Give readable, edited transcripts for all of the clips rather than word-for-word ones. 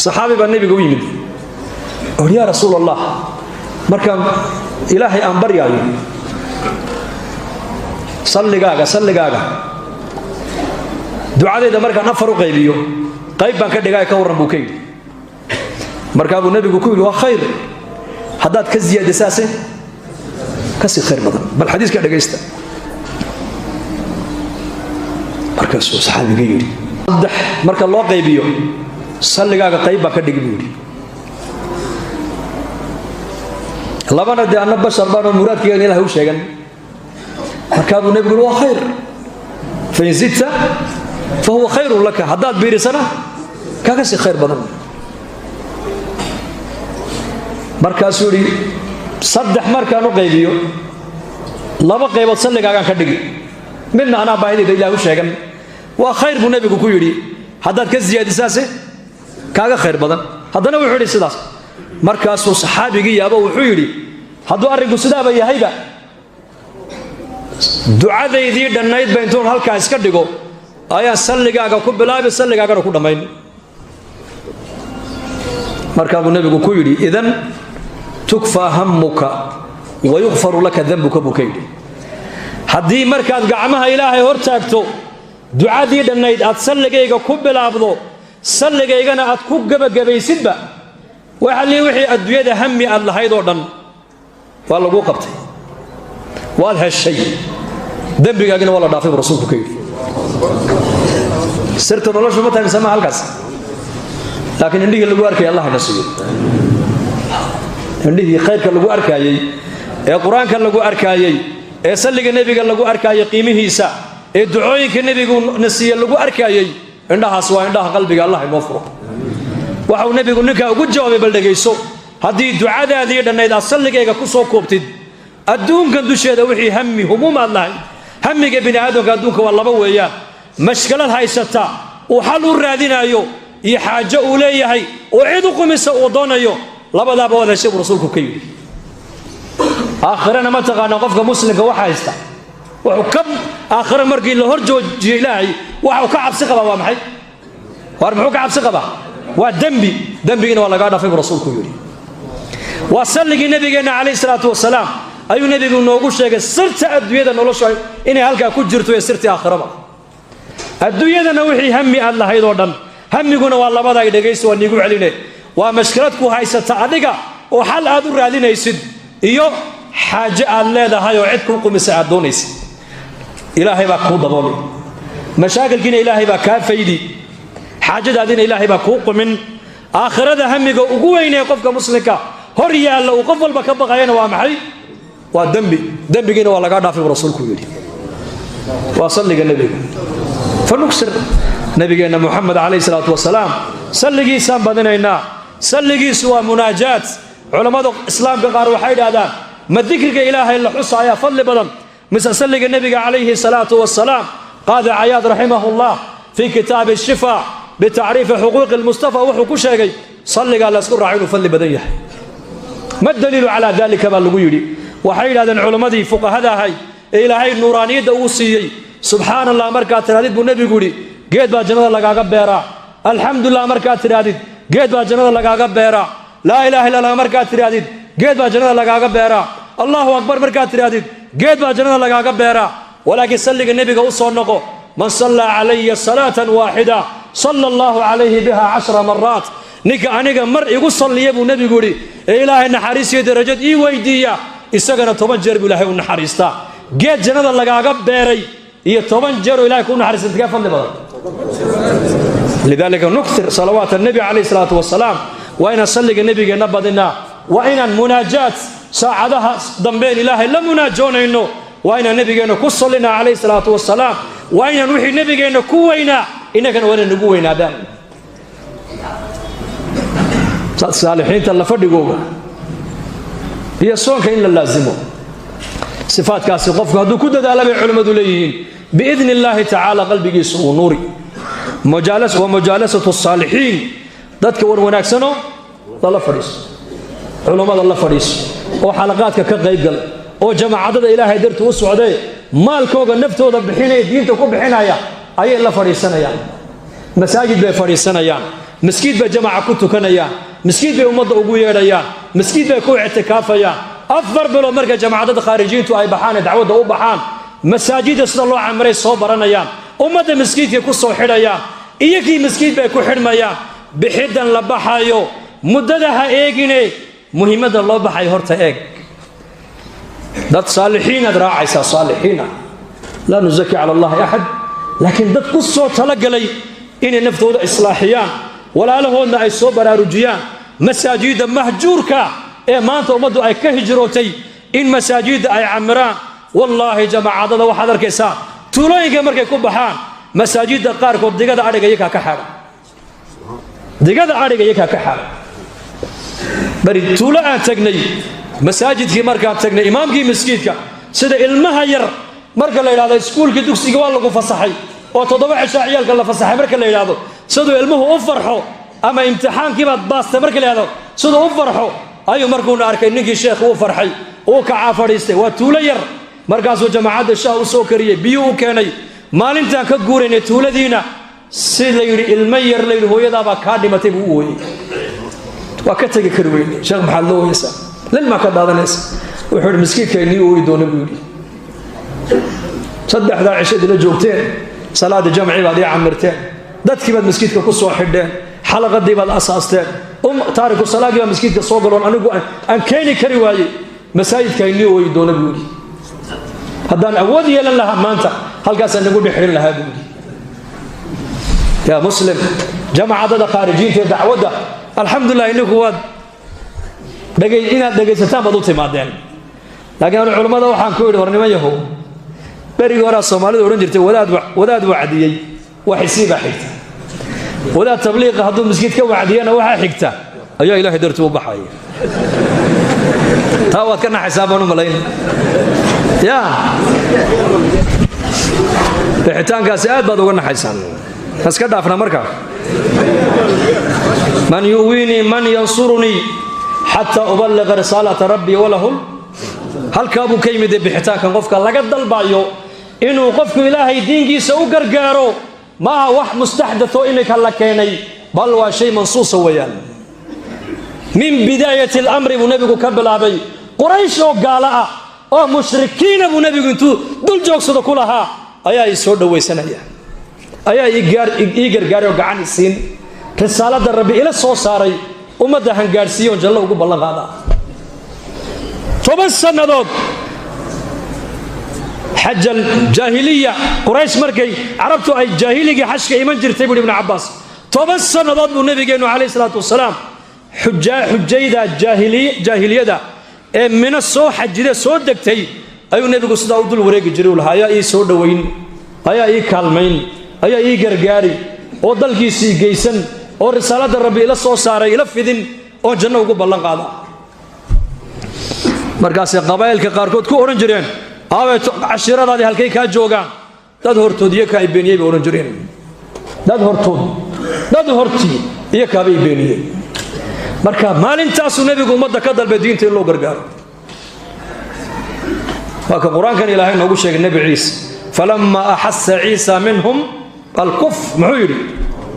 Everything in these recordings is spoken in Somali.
صحابي بالنبي قوي قال يا رسول الله مركب إلهي أنبر يا صلي قاقا دعاء إذا مركب نفر غيبيو قيب بان كدغاي كورن بوكي مركب النبي قوي وخير حداد كزيادة ساسه كسي خير بدن بل حديث كده جيسته مركز صحابي غيري صدح مركز الله قيبيو صلي قاقا قيبا كدغ بودي لبنا دي ان بشر بان مراد كيان الله و شيغان مركز النبي يقول خير فإن زدت فهو خير لك حداد بيرسنا كاسي خير بدن مركز يوري صدح مركز نو قيبيو لبا قيبود صلي قاقا كدغ من أنا بايدي إلى وشيغان وخير بالنبي كو يري حداد كزيادة ساسه كاغا خير بدن هذا وحو يري سداس markaas saxaabiga yaabo wuxuu yiri haduu arigu sidaaba yahayba ducadeedii dhanayd ba intuu halkaas ka dhigo ayaa salligaaga ku bilaabay salligaagana ku dhameyn markaa uu nabigu ku yiri idan tukfa hammuka wa yughfaru laka dhanbuka bukaydi hadii markaad gacmaha ilaahay hor taagto ducadii dhanayd aad salligayga ku bilaabdo salligaygana aad ku gabagabaysidba وحلي وحي أدوية همي الله هيدو دن والله قو قبتي والله هالشيء ذنبك أجن والله دافع برسولك كيف سرت الله شو متى نسمع هالكاس لكن عندي اللي جوارك يا الله نسيه عندي خير كله جوارك يا قرآن كله جوارك يا سلك النبي كله جوارك يا قيمه يسا الدعاء كالنبي نسيه اللي جوارك عندها سوا عندها قلبك الله يغفره waxau nabigu ninka ugu jawaabay bal dhageyso hadii ducadaadii dhanayd salligayga ku soo koobtid adduunkan dusheeda wixii hammi humuma allah hammiga bini aadamka adduunka waa laba weeyaan mashkalad haysata oo xal u raadinayo iyo xaajo uu leeyahay oo cid u qumisa oo doonayo labadaaba wada shay rasuulku ka yiri aakhirana ma taqaana qofka muslimka waxa haysta wuxuu ka aakhira markii la hor joojiyo ilaahay waxa ka cabsi qaba waa maxay war muxuu ka cabsi qaba ودنبي دنبينا ولا قاعد في رسولك يوري وصلي نبينا عليه الصلاة والسلام أي نبي نوقول شيء سرت أدوية نولش إني هلك كجرت وسرت آخرة أدوية نوحي همي الله هيدو دم همي يقولنا والله ما ذاك دقيس ونيقول علينا ومشكلتكو هاي ستعدق وحل أدور علينا يسد إيوه حاجة الله ده هاي وعدكم مساعدون يسد إلهي بقود ضلي مشاكل كنا إلهي بكافيدي حاجة هذين إلهي بكوق من آخرة همك وقوين يقفك مسلمك هريا الله وقفل بكبق عينه وامحي والدنبي كنا والله قاعد في رسولك يقول وصلي النبي فنكسر نبينا محمد عليه الصلاة والسلام سلقي سام بدنا سلقي سوى مناجات علماء الإسلام بقار وحيد هذا ما ذكرك إله إلا حصى يا فضل بدن مثل سلق النبي عليه الصلاة والسلام قاضي عياض رحمه الله في كتاب الشفاء بتعريف حقوق المصطفى وحكو شيء صلي قال اسكر عينه فل بديه ما الدليل على ذلك بالغيري وحيل هذا العلماء دي فوق هذا هي الى هي النورانيه دوسيه سبحان الله مركات تراديد بالنبي غوري geed baa jannada lagaaga beeraa alxamdulillah markaad tiraadid geed baa jannada lagaaga beeraa laa ilaaha illa allah markaad tiraadid geed baa jannada lagaaga beeraa allahu akbar markaad tiraadid geed baa jannada lagaaga beeraa walaakiin salliga nabiga u soo noqo man salla alayya salatan waahida sallallahu alayhi biha 10 marrat ninka aniga mar igu salliya buu nabigu yiri ee ilaahay naxariisiyo darajad ii weydiiya isagana 10 jeer buu ilaahay u naxariistaa geed jannada lagaaga beeray iyo 10 jeer ilaahay ku naxariistaa ka fadli badan لذلك نكثر صلوات النبي عليه الصلاة والسلام وإن صلي النبي نبضنا وإن مناجات ساعدها ضمبين إله لا مناجون إنه وإن النبي كصلنا عليه الصلاة والسلام وإن نوحي النبي كوينا إنك وين نقوينا دان صالحين تلا فدقوها هي الصون كإن اللازمه صفات كاسي قف هذو كل ذا لبي علماء دوليين بإذن الله تعالى قلبي يسوع نوري ومجالسة الصالحين ذاتك وناكسنو الله فريس علماء الله فريس وحلقاتك كقيب قل وجمع عدد إلهي درت وسعودي مالكوغا نفتو ذبحيني دينتو كبحينا يا أي الله فريسنا يا مساجد بفريسنا يا مسجد بجماعة كنت كنيا مسجد بأمض أبويا ريا مسجد بكوع اعتكافيا أفضل بلو مركز جماعة خارجين تو أي بحان دعوة أو بحان مساجد صلى الله عمري صوبرنا يا أمد مسجد يكسو حريا إيكي مسجد بكو حرميا بحدا لبحايو مددها إيجيني مهمة الله بحي هرتا إيج دات صالحين دراعيسا صالحين لا نزكي على الله أحد لكن دات قصو تلقلي إن نفتو إصلاحيان ولا لهن أي صوبر رجيان مساجد مهجورك إيه ما أنت أمدو أي كهجروتي إن مساجد أي عمران والله جماعة هذا وحضر كيسا تولين كمرك يكون بحان مساجد قارك ودقاد عارق يكا كحار دقاد عارق يكا كحار بري تولا أن تغني مساجد كي مركا تغني إمام كي مسجد كا سيدا المهير مركا لا يلاد سكول كي دوكسي قوال لكو فصحي وتضوع عشاعيال كلا فصحي مركا لا يلاد سيدو علمه أفرحو أما امتحان كي بعد باسته مركا لا يلاد سيدو أفرحو أيو مركونا أركي نيكي شيخ وفرحي وكعافريسته وتولا ير markaasuu jamaacadda shaah u soo kariyey biyo u keenay maalintaan ka guuraynay tuuladiina si la yidhi ilmo yar la yidhi hooyadaabaa kaa dhimatay buu u ooyey waa ka tegi kari weyne sheekh maxaad loo ooyeysaa lilmaa ka daadanaysa wuxuu yidhi miskiinkaynii ooyi doona buu yidhi saddexdaa cishadii la joogteen salaada jamci baad ii camirteen dadkii baad miskiidka ku soo xidheen xalaqadii baad asaasteen taariku salaagii baa miskiidka soo galoon anigu aan keeni kari waayey masaajidkaynii ooyi doona buu yidhi haddaan awood yeelan lahaa maanta halkaasaan nagu dhexrin lahaa buu yidhi yaa muslim jamaacadada khaarijiinta ee dacwadda alxamdulilah ininku waad inaad dhegaysataan baad u timaadeen laakiin anu culummada waxaan ku yidhi war niman yahow berigii horaa soomaalida odhan jirtay wadaad wacdiyey waxisii baa xigta wadaad tabliiqa hadduu miskiid ka wacdiyana waxaa xigta ayaa ilaahay dartii u baxaya taa waad ka naxaysaa baan u malayn يا بحتان كاسي آد بعد وقلنا حيسان بس كده عفنا مركب من يؤويني من ينصرني حتى أبلغ رسالة ربي ولهم هل كابو كيمة دي بحتان كان قفك لقد البايو إنه قفك إلهي دينجي سوقر قارو ما وح مستحدث إنك هلا كيني بل وشيء منصوص ويان من بداية الأمر ونبيك كبل عبي قريش وقالها oo mushrikiin abu nabigu intuu dul joogsado ku lahaa ayaa ay soo dhawaysanaya ayaa ii gargaaro gacan siin risaalada rabbi ila soo saaray umada hangaarsiyo jallo ugu ballan qaada 10 sanadood حج الجاهليه قريش markay arabtu ay jaahiliga xashka iman jirtay ibn Abbas 10 sanadood buu nabigeenu kaleey salaatu wasalaam xujayda jaahiliyada ee mina soo xajida soo degtay ayuu nabigu sidaa u dul wareegi jiray uu lahaa ii soo dhaweyn ayaa ii kaalmayn ayaa ii gargaari oo dalkiisii geysan oo risaalada rabbi ila soo saaray ila fidin oo janno ugu ballan qaada markaas qabaylka qaarkood ku oran jireen aaway cashiradaadi halkay ka joogaan dad hortood iyo ka ay beeniyay oran jireen dad hortii iyo ka ay beeniyay marka maalintaas nabigu umada ka dalbay diinta in loo gargaaro waka quraankan ilaahay noogu sheegay nabi ciisa falamma ahassa ciisa minhum alkuf mu'yiri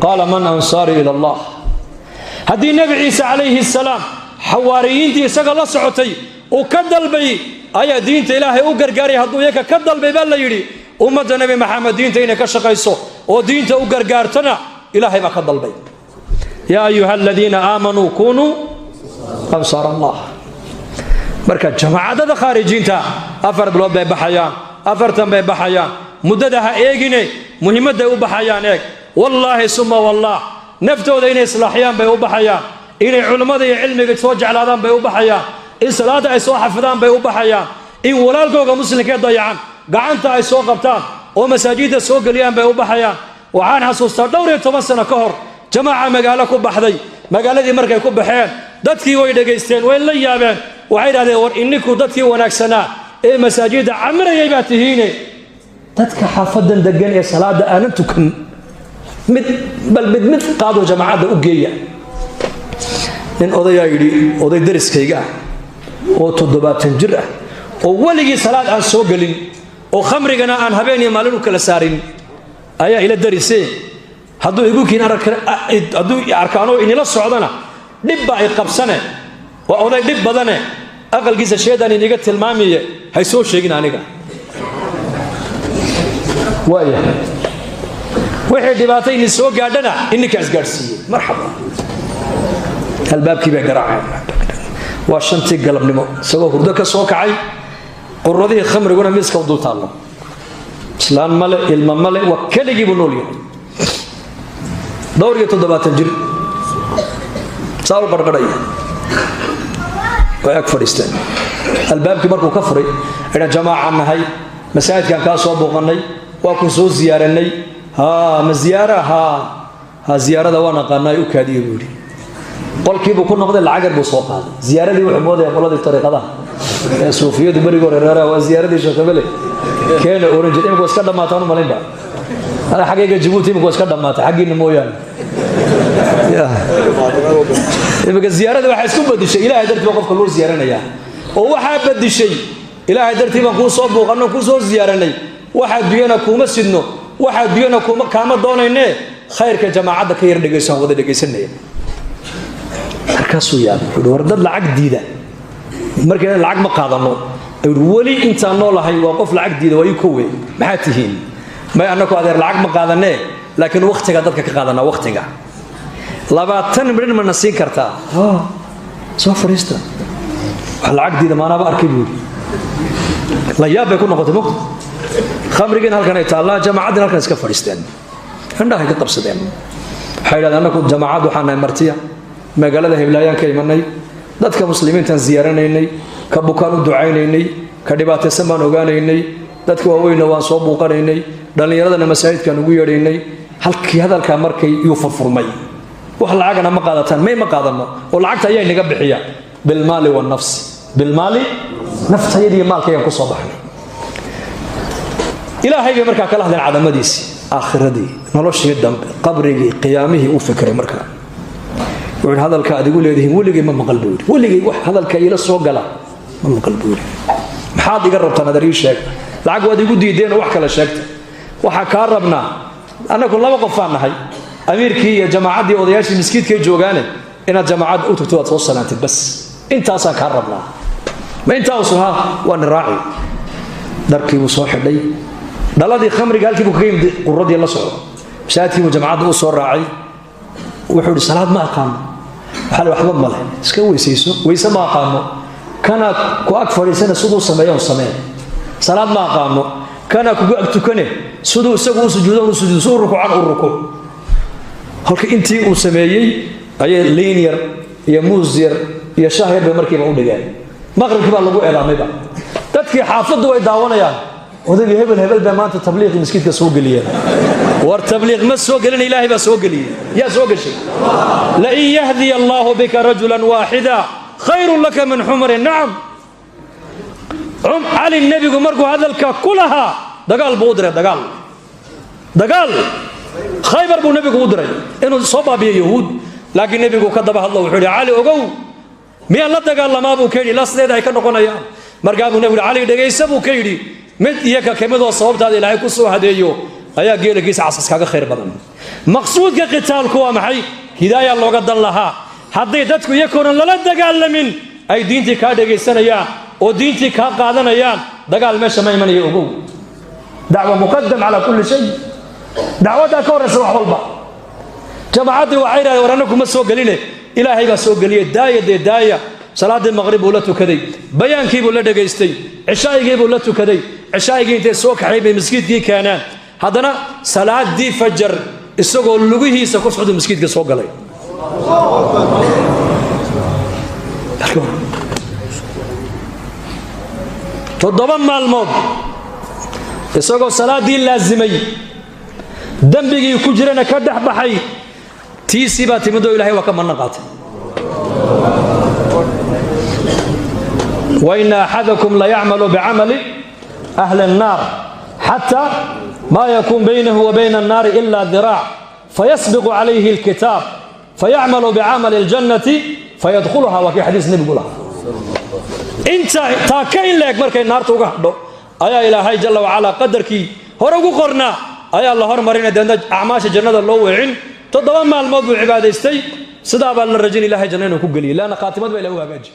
qala man ansari ila allah hadii nabi ciisa alayhi salam xawaariyiintii isaga la socotay oo ka dalbay ayaa diinta ilaahay u gargaaray haduu yaka ka dalbay baa la yiri umada nabi maxamed diinta inay ka shaqayso oo diinta u gargaartana ilaahay baa ka dalbay يا أيها الذين آمنوا كونوا أنصار الله مركز جماعة خارجين تا أفرد لو بحيان أفرتم بحيان مددها إيجني مهمة ده بحيان إيج والله ثم والله نفتو ذين إصلاحيان بحيان إن علماء علم يتوجع على ذنب بحيان إن صلاة أيسوا حفظان بحيان إن ولالكوا مسلم كده يعان قعنت أيسوا قبطان ومساجد سوق اليوم بحيان وعان حسوس دوري تمسنا كهر جماعة مقالة كبحضي مقالة دي مركي كبحين دادكي ويدقيستين وين لا يابين وعيد هذا ور إنكو دادكي وناكسنا إيه مساجد عمري يباتهيني دادك حافظا دقين يا صلاة آننتكم بل مد قادوا جماعة دا أقيا إن أضيا يلي أضي درس كيقا وتضبات جرة وولي صلاة آن سوقلين وخمرقنا آن هبيني مالنو كالسارين أيا إلى الدرسين hadduu igu kiin hadduu arkaano inila socdana dhibba ay qabsane waa oday dhib badane aqalkiisa sheedan iniga tilmaamiye hay soo sheegin aniga waaya wixii dhibaatay in soo gaadhana inninka isgaarsiiyey marxaba albaabkii bay garaaceen waa shantii galabnimo isagoo hurdo ka soo kacay quradihii khamriguna miiska u dul taallo islaan male ilma male waa keligii buu nool yahay dhowr iyo 70 jir saa u qarqaraya way ag fadhiisteen albaabkii markuu ka furay ina jamaaca nahay masaajidkan ka soo booqanay waa ku soo ziyaaranay ma ziyaaraha ziyaarada waa naqaanay u kaadiyo buuri qolkiibu ku noqday lacag buu soo qaaday ziyaaradii wuxuu mooday qoladii tariiqada ee suufiyadu barigoor reeraa waa ziyaaradii shaqabale keena orange imku iska dhamaataan malinba ana xaqiiqa Djibouti imku iska dhamaatay xaqiina mooyaan imka ziyaarada waxa isku badishay ilaahay dartii qofka loo ziyaaranaya oo waxa badishay ilaahay dartii baan ku soo booqano ku soo ziyaaranay waxa diyana kuma sidno waxa diyana kuma kaama doonayne khayrka jamaacada ka yar dhageysan wada dhageysanay markaasuu yaabay war dad lacag diida markay lacag ma qaadano wali inta noolahay waa qof lacag diida way ku weey maxaa tihiin ma anako adeer lacag ma qaadane laakiin waqtiga dadka ka qaadana waqtiga 20 milyan ma nasiin kartaa soo fariista wax lacag diida maanaba arkay buuri la yaab bay ku noqotay mo khamrigan halkan ay taala jamaacadna halkan iska fariisteen indhaha ka qabsadeen waxay yiraahdeen anako jamaacad waxaan martiya magaalada Hiblaayan ka imanay dadka muslimiinta ziyaaranaynay ka bukaan u ducaynaynay ka dhibaataysan baan ogaanaynay dadka waaweyn waan soo buuqanaynay dhalinyarada masaajidkan ugu yeedhaynay halkii hadalka markay uu furfurmay wax lacagna ma qaadataan ma qaadano oo lacagta ayay naga bixiya bil maali wa nafs bil maali naftaydi maalkayga ku soo baxay ilaahay marka kala hadlan cadamadiisi aakhiradii noloshii dambe qabrigii qiyaamihii u fikray marka wuxuu hadalka adigu leedahay waligii ma maqal buuri waligii wax hadalka ila soo gala ma maqal buuri maxaad iga rabtaa nadari sheeg lacag wad igu diideen wax kala sheegta waxa ka rabnaa anagu laba qof aan nahay amiirkii iyo jamaacadii odayaashii miskiidkay joogaane ina jamaacad u tagto soo salaantay bas intaas ka rabnaa ma intaas waan raaci darkii uu soo xidhay daladii khamriga halkii uu ka yimid quradii la socdo shaadkii jamaacada uu soo raacay wuxuu salaad ma aqaan waxa waxba ma leh iska weysayso weysa ma aqaano kana ku ag fariisana sidoo sameeyo sameey salaad ma aqaano kana ku ag tukane sidoo isagu u sujuudo soo rukuucan u rukuuc halka intii uu sameeyay ayay linear iyo muuzir iyo shaahir bay markiiba u dhigeen maqribkii baa lagu eedaamayba dadkii xaafadu way daawanayaan odayga hebel baa maanta tabliiq miskiidka soo galiyay war tabliiq ma soo galin ilaahay baa soo galiyay yaa soo gashay la in yahdi allah bika rajulan wahida khayrun laka min humr na'am ali nabigu markuu hadalka kulaha dagaal buu diray dagaal khaybar buu nabigu u diray inuu soo baabiyo yahuud laakiin nabigu ka daba hadlo wuxuu ali ogow miya la dagaalamaa buu ka yiri lasdeed ay ka noqonayaan markaa buu nabigu ali dhageysa buu ka yiri mid iyaga kamidoo sababtaada ilaahay ku soo hadeeyo ayaa geeligiisa asas kaga khayr badan maqsuudka qitaalku waa maxay hidaaya looga dan lahaa haddii dadku iyagoon lala dagaalamin ay diintii ka dhageysanayaan oo diintii ka qaadanayaan dagaal meesha ma imanayo ogow dacwa muqaddam ala kulli shay dacwada ka horeysa wax walba jamaacadu waxay raadeen waranaku ma soo galine ilaahay baa soo galiyay daaya salaadii maghrib uu la tukaday bayaankii buu la dhageystay cishaayigii buu la tukaday cishaayigii intee soo kaxay bay miskiidkii keenaan haddana salaadii fajr isagoo lugihiisa ku socdo miskiidka soo galay toddoba maalmood isagoo salaadii laazimay dambigii ku jirana ka dhaxbaxay tiisi baa timado ilaahay waa ka manna qaatay وإن أحدكم لا يعمل بعمل أهل النار حتى ما يكون بينه وبين النار إلا ذراع فيسبق عليه الكتاب فيعمل بعمل الجنة فيدخلها وفي حديث النبي يقولها انت تاكين لك مركي النار توقع أيا إلهي جل وعلا قدرك هرقو قرنا ayaa la hormarinay deedna acmaasha jannada loo weecin 7 maalmood buu cibaadaystay sidaa baa la rajin ilaahay janna inuu ku geliyo laana qaatimad baa ilaahay u hagaajiyo